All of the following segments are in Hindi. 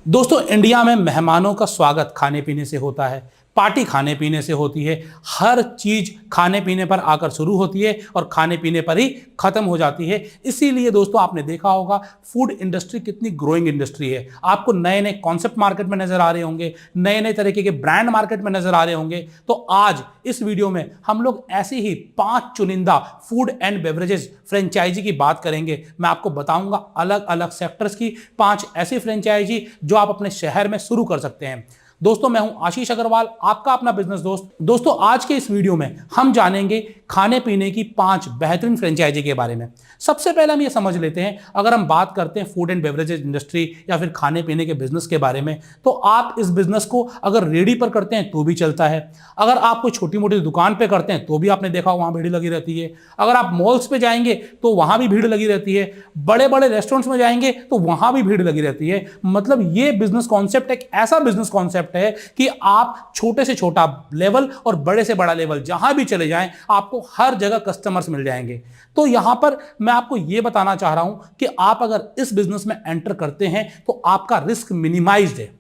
दोस्तों, इंडिया में मेहमानों का स्वागत खाने पीने से होता है, पार्टी खाने पीने से होती है। हर चीज खाने पीने पर आकर शुरू होती है और खाने पीने पर ही खत्म हो जाती है। इसीलिए दोस्तों, आपने देखा होगा फूड इंडस्ट्री कितनी ग्रोइंग इंडस्ट्री है। आपको नए नए कॉन्सेप्ट मार्केट में नजर आ रहे होंगे, नए नए तरीके के ब्रांड मार्केट में नजर आ रहे होंगे। तो आज इस वीडियो में हम लोग ऐसी ही 5 चुनिंदा फूड एंड बेवरेजेस फ्रेंचाइजी की बात करेंगे। मैं आपको बताऊंगा अलग अलग सेक्टर्स की 5 ऐसी फ्रेंचाइजी जो आप अपने शहर में शुरू कर सकते हैं। दोस्तों, मैं हूं आशीष अग्रवाल, आपका अपना बिजनेस दोस्त। दोस्तों, आज के इस वीडियो में हम जानेंगे खाने पीने की 5 बेहतरीन फ्रेंचाइजी के बारे में। सबसे पहले हम ये समझ लेते हैं, अगर हम बात करते हैं फूड एंड बेवरेजेस इंडस्ट्री या फिर खाने पीने के बिजनेस के बारे में, तो आप इस बिजनेस को अगर रेडी पर करते हैं तो भी चलता है। अगर आप कोई छोटी मोटी दुकान पे करते हैं तो भी आपने देखा वहां भीड़ लगी रहती है। अगर आप मॉल्स पे जाएंगे तो वहां भी भीड़ लगी रहती है। बड़े बड़े रेस्टोरेंट्स में जाएंगे तो वहां भी भीड़ लगी रहती है। मतलब ये बिजनेस कॉन्सेप्ट एक ऐसा बिजनेस कॉन्सेप्ट है कि आप छोटे से छोटा लेवल और बड़े से बड़ा लेवल जहां भी चले जाएं, आपको हर जगह कस्टमर्स मिल जाएंगे। तो यहां पर मैं आपको यह बताना चाह रहा हूं कि आप अगर इस बिजनेस में एंटर करते हैं तो आपका रिस्क मिनिमाइज्ड है।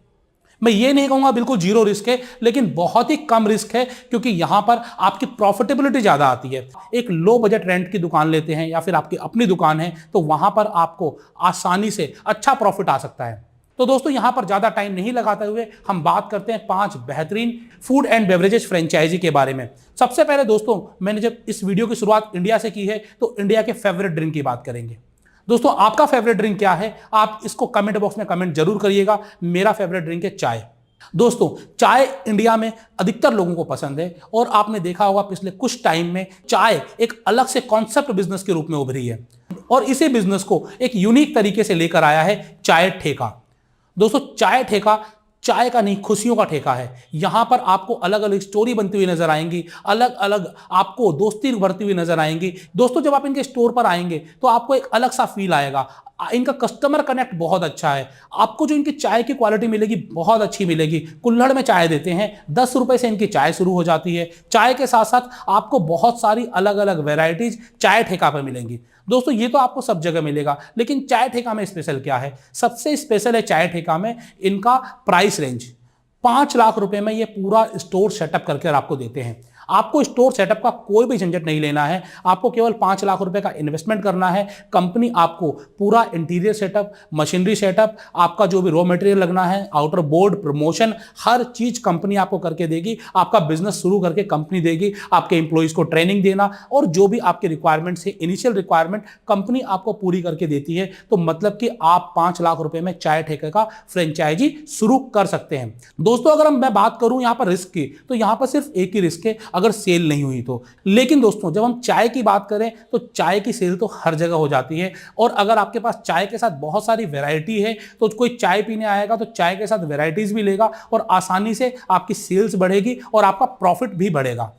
मैं ये नहीं कहूंगा बिल्कुल जीरो रिस्क है, लेकिन बहुत ही कम रिस्क है, क्योंकि यहां पर आपकी प्रॉफिटेबिलिटी ज्यादा आती है। एक लो बजट रेंट की दुकान लेते हैं या फिर आपकी अपनी दुकान है तो वहां पर आपको आसानी से अच्छा प्रॉफिट आ सकता है। तो दोस्तों, यहां पर ज्यादा टाइम नहीं लगाते हुए हम बात करते हैं 5 बेहतरीन फूड एंड बेवरेजेस फ्रेंचाइजी के बारे में। सबसे पहले दोस्तों, मैंने जब इस वीडियो की शुरुआत इंडिया से की है तो इंडिया के फेवरेट ड्रिंक की बात करेंगे। दोस्तों, आपका फेवरेट ड्रिंक क्या है? आप इसको कमेंट बॉक्स में कमेंट जरूर करिएगा। मेरा फेवरेट ड्रिंक है चाय। दोस्तों, चाय इंडिया में अधिकतर लोगों को पसंद है और आपने देखा होगा पिछले कुछ टाइम में चाय एक अलग से कॉन्सेप्ट बिजनेस के रूप में उभरी है और इसी बिजनेस को एक यूनिक तरीके से लेकर आया है चाय ठेका। दोस्तों, चाय ठेका चाय का नहीं, खुशियों का ठेका है। यहां पर आपको अलग अलग स्टोरी बनती हुई नजर आएंगी, अलग अलग आपको दोस्ती बढ़ती हुई नजर आएंगी। दोस्तों, जब आप इनके स्टोर पर आएंगे तो आपको एक अलग सा फील आएगा। इनका कस्टमर कनेक्ट बहुत अच्छा है। आपको जो इनकी चाय की क्वालिटी मिलेगी बहुत अच्छी मिलेगी। कुल्हड़ में चाय देते हैं, 10 रुपए से इनकी चाय शुरू हो जाती है। चाय के साथ साथ आपको बहुत सारी अलग अलग वेराइटीज चाय ठेका पर मिलेंगी। दोस्तों, ये तो आपको सब जगह मिलेगा, लेकिन चाय ठेका में स्पेशल क्या है? सबसे स्पेशल है चाय ठेका में इनका प्राइस रेंज। 5 लाख रुपए में ये पूरा स्टोर सेटअप करके आपको देते हैं। आपको स्टोर सेटअप का कोई भी झंझट नहीं लेना है। आपको केवल 5 लाख रुपए का इन्वेस्टमेंट करना है। कंपनी आपको पूरा इंटीरियर सेटअप, मशीनरी सेटअप, आपका जो भी रॉ मटेरियल लगना है, आउटर बोर्ड, प्रमोशन, हर चीज कंपनी आपको करके देगी। आपका बिजनेस शुरू करके कंपनी देगी। आपके एम्प्लॉइज को ट्रेनिंग देना और जो भी आपके रिक्वायरमेंट्स है, इनिशियल रिक्वायरमेंट कंपनी आपको पूरी करके देती है। तो मतलब कि आप 5 लाख रुपए में चाय ठेके का फ्रेंचाइजी शुरू कर सकते हैं। दोस्तों, अगर मैं बात करूं यहां पर रिस्क की, तो यहां पर सिर्फ एक ही रिस्क है, अगर सेल नहीं हुई तो। लेकिन दोस्तों, जब हम चाय की बात करें तो चाय की सेल तो हर जगह हो जाती है। और अगर आपके पास चाय के साथ बहुत सारी वैरायटी है तो कोई चाय पीने आएगा तो चाय के साथ वैरायटीज भी लेगा और आसानी से आपकी सेल्स बढ़ेगी और आपका प्रॉफिट भी बढ़ेगा।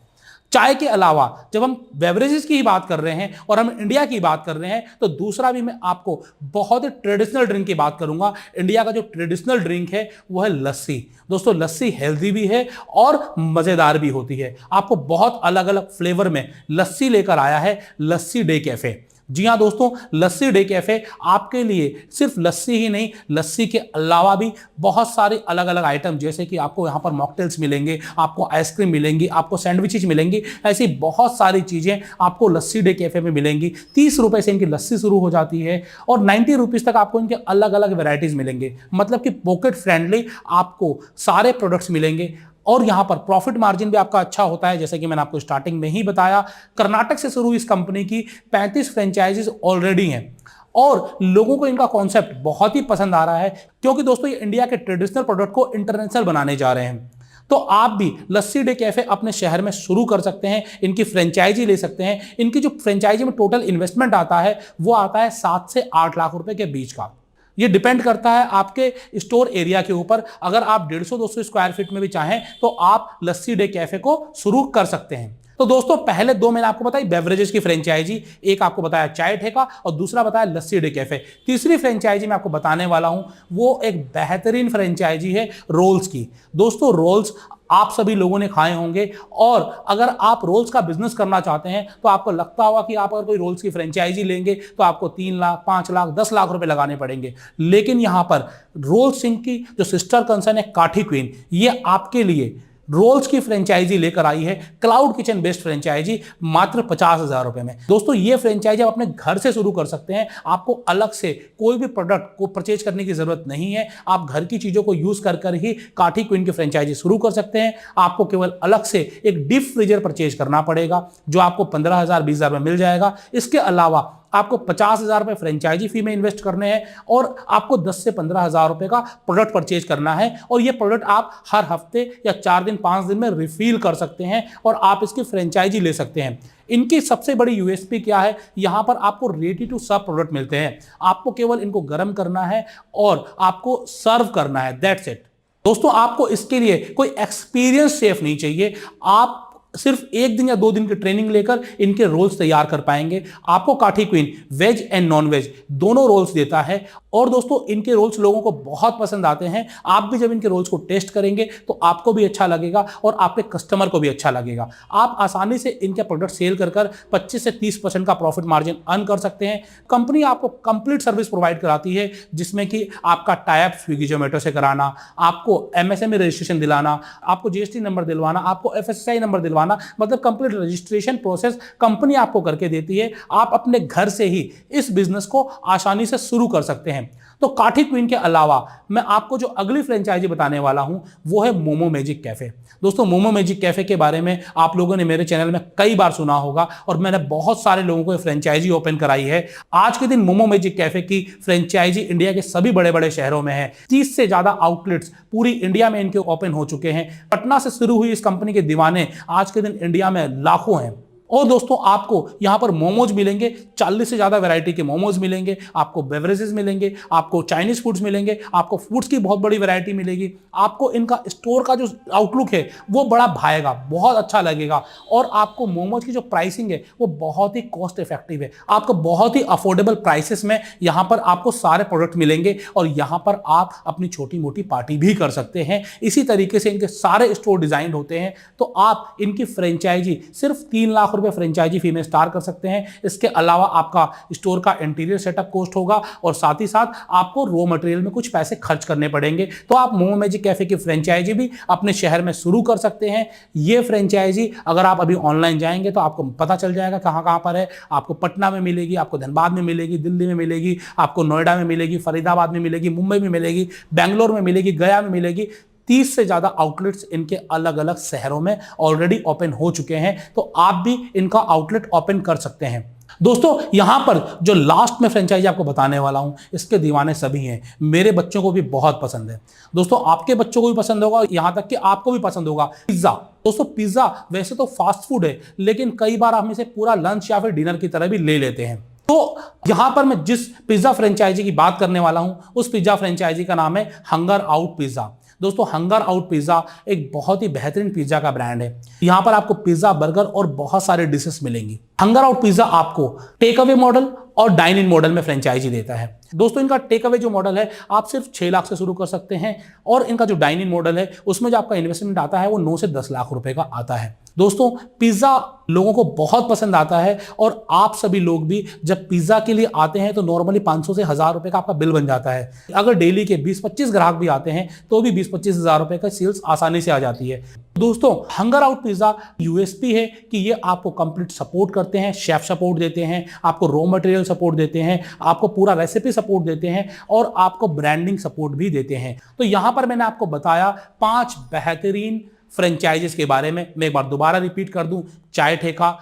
चाय के अलावा जब हम बेवरेजेस की ही बात कर रहे हैं और हम इंडिया की बात कर रहे हैं तो दूसरा भी मैं आपको बहुत ही ट्रेडिशनल ड्रिंक की बात करूंगा। इंडिया का जो ट्रेडिशनल ड्रिंक है वो है लस्सी। दोस्तों, लस्सी हेल्दी भी है और मजेदार भी होती है। आपको बहुत अलग अलग फ्लेवर में लस्सी लेकर आया है लस्सी डे कैफे। जी हां दोस्तों, लस्सी डे कैफे आपके लिए सिर्फ लस्सी ही नहीं, लस्सी के अलावा भी बहुत सारे अलग अलग आइटम, जैसे कि आपको यहां पर मॉकटेल्स मिलेंगे, आपको आइसक्रीम मिलेंगी, आपको सैंडविचेज मिलेंगी। ऐसी बहुत सारी चीजें आपको लस्सी डे कैफे में मिलेंगी। 30 रुपए से इनकी लस्सी शुरू हो जाती है और 90 रुपीज तक आपको इनके अलग अलग वेराइटीज मिलेंगे। मतलब कि पॉकेट फ्रेंडली आपको सारे प्रोडक्ट्स मिलेंगे और यहां पर प्रॉफिट मार्जिन भी आपका अच्छा होता है। जैसे कि मैंने आपको स्टार्टिंग में ही बताया, कर्नाटक से शुरू इस कंपनी की 35 फ्रेंचाइजीज ऑलरेडी हैं और लोगों को इनका कॉन्सेप्ट बहुत ही पसंद आ रहा है, क्योंकि दोस्तों ये इंडिया के ट्रेडिशनल प्रोडक्ट को इंटरनेशनल बनाने जा रहे हैं। तो आप भी लस्सी डे कैफे अपने शहर में शुरू कर सकते हैं, इनकी फ्रेंचाइजी ले सकते हैं। इनकी जो फ्रेंचाइजी में टोटल इन्वेस्टमेंट आता है वो आता है 7 से 8 लाख रुपए के बीच का। ये डिपेंड करता है आपके स्टोर एरिया के ऊपर। अगर आप 150-200 स्क्वायर फीट में भी चाहें तो आप लस्सी डे कैफे को शुरू कर सकते हैं। तो दोस्तों पहले दो मैंने आपको बताई बेवरेजेस की फ्रेंचाइजी, एक आपको बताया चाय ठेका और दूसरा बताया लस्सी डे कैफे। तीसरी फ्रेंचाइजी मैं आपको बताने वाला हूं वो एक बेहतरीन फ्रेंचाइजी है रोल्स की। दोस्तों रोल्स आप सभी लोगों ने खाए होंगे और अगर आप रोल्स का बिजनेस करना चाहते हैं तो आपको लगता होगा कि आप अगर कोई रोल्स की फ्रेंचाइजी लेंगे तो आपको 3 लाख 5 लाख 10 लाख रुपए लगाने पड़ेंगे। लेकिन यहां पर रोल्स सिंह की जो सिस्टर कंसर्न है काठी क्वीन, ये आपके लिए रोल्स की फ्रेंचाइजी लेकर आई है, क्लाउड किचन बेस्ड फ्रेंचाइजी, मात्र 50,000 रुपए में। दोस्तों ये फ्रेंचाइजी आप अपने घर से शुरू कर सकते हैं, आपको अलग से कोई भी प्रोडक्ट को परचेज करने की जरूरत नहीं है। आप घर की चीजों को यूज कर ही काठी क्वीन की फ्रेंचाइजी शुरू कर सकते हैं। आपको केवल अलग से एक डीप फ्रीजर परचेज करना पड़ेगा जो आपको 15,000 20,000 में मिल जाएगा। इसके अलावा आपको 50,000 रुपए फ्रेंचाइजी फी में इन्वेस्ट करने हैं और आपको 10 से 15,000 रुपए का प्रोडक्ट परचेज करना है और ये प्रोडक्ट आप हर हफ्ते या 4 दिन 5 दिन में रिफिल कर सकते हैं और आप इसकी फ्रेंचाइजी ले सकते हैं। इनकी सबसे बड़ी यूएसपी क्या है, यहां पर आपको रेडी टू सर्व प्रोडक्ट मिलते हैं, आपको केवल इनको गर्म करना है और आपको सर्व करना है, दैट्स इट। दोस्तों आपको इसके लिए कोई एक्सपीरियंस शेफ नहीं चाहिए, आप सिर्फ 1 दिन या 2 दिन की ट्रेनिंग लेकर इनके रोल्स तैयार कर पाएंगे। आपको Kathi Queen veg and non veg दोनों रोल्स देता है और दोस्तों इनके रोल्स लोगों को बहुत पसंद आते हैं। आप भी जब इनके रोल्स को टेस्ट करेंगे तो आपको भी अच्छा लगेगा और आपके कस्टमर को भी अच्छा लगेगा। आप आसानी से इनके प्रोडक्ट सेल कर 25 से 30% का प्रॉफिट मार्जिन अर्न कर सकते हैं। कंपनी आपको कंप्लीट सर्विस प्रोवाइड कराती है जिसमें कि आपका टाई अप स्विगी जोमेटो से कराना, आपको एमएसएमई रजिस्ट्रेशन दिलाना, आपको जीएसटी नंबर दिलवाना, आपको एफएसएसआई नंबर दिलवाना, मतलब कंप्लीट रजिस्ट्रेशन प्रोसेस कंपनी आपको करके देती है। आप अपने घर से ही इस बिजनेस को आसानी से शुरू कर सकते हैं। तो काठी क्वीन के अलावा मैं आपको जो अगली फ्रेंचाइजी बताने वाला हूं वो है मोमो मैजिक कैफे। दोस्तों मोमो मैजिक कैफे के बारे में आप लोगों ने मेरे चैनल में कई बार सुना होगा और मैंने बहुत सारे लोगों को फ्रेंचाइजी ओपन कराई है। आज के दिन मोमो मैजिक कैफे की फ्रेंचाइजी इंडिया के सभी बड़े बड़े शहरों में है। 30 से ज्यादा आउटलेट्स पूरी इंडिया में इनके ओपन हो चुके हैं। पटना से शुरू हुई इस कंपनी के दीवाने आज के दिन इंडिया में लाखों हैं। और दोस्तों आपको यहां पर मोमोज मिलेंगे, 40 से ज्यादा वैरायटी के मोमोज मिलेंगे, आपको बेवरेजेस मिलेंगे, आपको चाइनीज फूड्स मिलेंगे, आपको फूड्स की बहुत बड़ी वैरायटी मिलेगी। आपको इनका स्टोर का जो आउटलुक है वो बड़ा भाएगा, बहुत अच्छा लगेगा और आपको मोमोज की जो प्राइसिंग है वो बहुत ही कॉस्ट इफेक्टिव है। आपको बहुत ही अफोर्डेबल प्राइसेस में यहां पर आपको सारे प्रोडक्ट मिलेंगे और यहां पर आप अपनी छोटी मोटी पार्टी भी कर सकते हैं। इसी तरीके से इनके सारे स्टोर डिजाइन होते हैं। तो आप इनकी फ्रेंचाइजी सिर्फ 3 लाख फ्रेंचाइजी फी में स्टार्ट कर सकते हैं। इसके अलावा आपका स्टोर का इंटीरियर सेटअप कॉस्ट होगा और साथ ही साथ आपको रॉ मटेरियल में कुछ पैसे खर्च करने पड़ेंगे। तो आप मोमो मैजिक कैफे की फ्रेंचाइजी भी अपने शहर में शुरू कर सकते हैं। ये फ्रेंचाइजी अगर आप अभी ऑनलाइन जाएंगे तो आपको पता चल जाएगा कहां कहां पर है। आपको पटना में मिलेगी, आपको धनबाद में मिलेगी, दिल्ली में मिलेगी, आपको नोएडा में मिलेगी, फरीदाबाद में मिलेगी, मुंबई में मिलेगी, बेंगलोर में मिलेगी, गया में मिलेगी। 30 से ज्यादा आउटलेट्स इनके अलग अलग शहरों में ऑलरेडी ओपन हो चुके हैं। तो आप भी इनका आउटलेट ओपन कर सकते हैं। दोस्तों यहां पर जो लास्ट में फ्रेंचाइजी आपको बताने वाला हूं इसके दीवाने सभी हैं। मेरे बच्चों को भी बहुत पसंद है। दोस्तों आपके बच्चों को भी पसंद होगा, यहां तक कि आपको भी पसंद होगा पिज्जा। दोस्तों पिज्जा वैसे तो फास्ट फूड है लेकिन कई बार हम इसे पूरा लंच या फिर डिनर की तरह भी ले लेते हैं। तो यहां पर मैं जिस पिज्जा फ्रेंचाइजी की बात करने वाला हूं उस पिज्जा फ्रेंचाइजी का नाम है हंगर आउट पिज्जा। दोस्तों हंगर आउट पिज्जा एक बहुत ही बेहतरीन पिज्जा का ब्रांड है। यहां पर आपको पिज्जा, बर्गर और बहुत सारे डिशेस मिलेंगी। हंगर आउट पिज्जा आपको टेक अवे मॉडल और डाइन इन मॉडल में फ्रेंचाइजी देता है। दोस्तों इनका टेक अवे जो मॉडल है आप सिर्फ 6 लाख से शुरू कर सकते हैं और इनका जो डाइन इन मॉडल है उसमें जो आपका इन्वेस्टमेंट आता है वो 9 से 10 लाख रुपए का आता है। दोस्तों पिज्जा लोगों को बहुत पसंद आता है और आप सभी लोग भी जब पिज्जा के लिए आते हैं तो नॉर्मली 500 से 1000 रुपए का आपका बिल बन जाता है। अगर डेली के 20-25 ग्राहक भी आते हैं तो भी 20-25 हजार रुपए का सेल्स आसानी से आ जाती है। दोस्तों हंगर आउट पिज्जा यूएसपी है कि ये आपको कंप्लीट सपोर्ट करते हैं, शेफ सपोर्ट देते हैं, आपको रॉ मटेरियल सपोर्ट देते हैं, आपको पूरा रेसिपी सपोर्ट देते हैं और आपको ब्रांडिंग सपोर्ट भी देते हैं। तो यहां पर मैंने आपको बताया 5 बेहतरीन फ्रेंचाइजीज के बारे में। मैं एक बार दोबारा रिपीट कर दूं, चाय ठेका,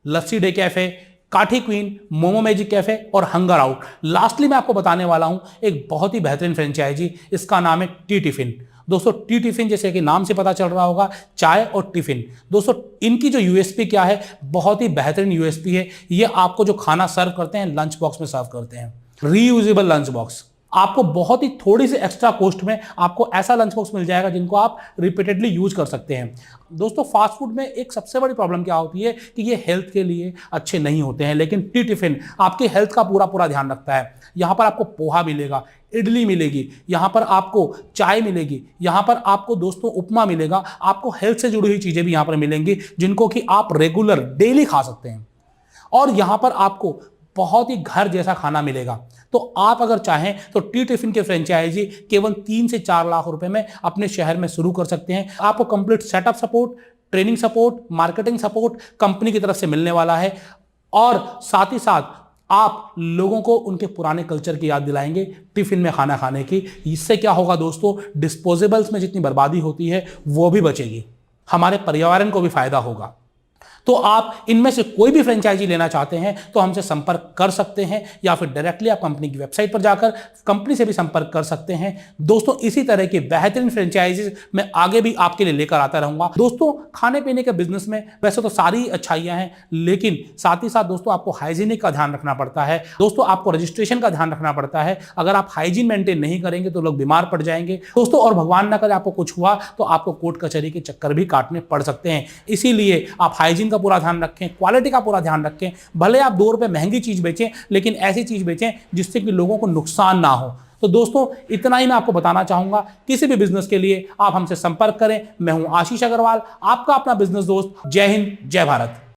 लस्सी डे कैफे, काठी क्वीन, मोमो मैजिक कैफे और हंगर आउट। लास्टली मैं आपको बताने वाला हूं एक बहुत ही बेहतरीन फ्रेंचाइजी, इसका नाम है टी टिफिन। दोस्तों टी टिफिन जैसे कि नाम से पता चल रहा होगा, चाय और टिफिन। दोस्तों इनकी जो यूएसपी क्या है, बहुत ही बेहतरीन यूएसपी है। ये आपको जो खाना सर्व करते हैं लंच बॉक्स में सर्व करते हैं, रीयूजेबल लंच बॉक्स। आपको बहुत ही थोड़ी सी एक्स्ट्रा कॉस्ट में आपको ऐसा लंच बॉक्स मिल जाएगा जिनको आप रिपीटेडली यूज कर सकते हैं। दोस्तों, फास्ट फूड में एक सबसे बड़ी प्रॉब्लम क्या होती है कि ये हेल्थ के लिए अच्छे नहीं होते हैं, लेकिन टी टिफिन आपकी हेल्थ का पूरा पूरा ध्यान रखता है। यहाँ पर आपको पोहा मिलेगा, इडली मिलेगी, यहाँ पर आपको चाय मिलेगी, यहाँ पर आपको दोस्तों उपमा मिलेगा, आपको हेल्थ से जुड़ी हुई चीजें भी यहाँ पर मिलेंगी जिनको कि आप रेगुलर डेली खा सकते हैं। और यहाँ पर आपको बहुत ही घर जैसा खाना मिलेगा। तो आप अगर चाहें तो टी टिफिन के फ्रेंचाइजी केवल 3 से 4 लाख रुपए में अपने शहर में शुरू कर सकते हैं। आपको complete setup support, training support, marketing support company की तरफ से मिलने वाला है और साथ ही साथ आप लोगों को उनके पुराने कल्चर की याद दिलाएंगे टिफिन में खाना खाने की। इससे क्या होगा दोस्तों, डिस्पोजेबल्स में जितनी बर्बादी होती है वो भी बचेगी, हमारे पर्यावरण को भी फायदा होगा। तो आप इनमें से कोई भी फ्रेंचाइजी लेना चाहते हैं तो हमसे संपर्क कर सकते हैं या फिर डायरेक्टली आप कंपनी की वेबसाइट पर जाकर कंपनी से भी संपर्क कर सकते हैं। दोस्तों, इसी तरह की बेहतरीन फ्रेंचाइजीज मैं आगे भी आपके लिए लेकर आता रहूंगा। दोस्तों, खाने पीने के बिजनेस में वैसे तो सारी अच्छाइयां हैं, लेकिन साथ ही साथ दोस्तों आपको हाइजीनिक का ध्यान रखना पड़ता है। दोस्तों, आपको रजिस्ट्रेशन का ध्यान रखना पड़ता है। अगर आप हाइजीन मेंटेन नहीं करेंगे तो लोग बीमार पड़ जाएंगे दोस्तों, और भगवान ना करे आपको कुछ हुआ तो आपको कोर्ट कचहरी के चक्कर भी काटने पड़ सकते हैं। इसीलिए आप हाइजीन पूरा ध्यान रखें, क्वालिटी का पूरा ध्यान रखें। भले आप 2 रुपए महंगी चीज बेचें, लेकिन ऐसी चीज बेचें जिससे कि लोगों को नुकसान ना हो। तो दोस्तों, इतना ही मैं आपको बताना चाहूंगा। किसी भी बिजनेस के लिए आप हमसे संपर्क करें। मैं हूं आशीष अग्रवाल, आपका अपना बिजनेस दोस्त। जय हिंद, जय भारत।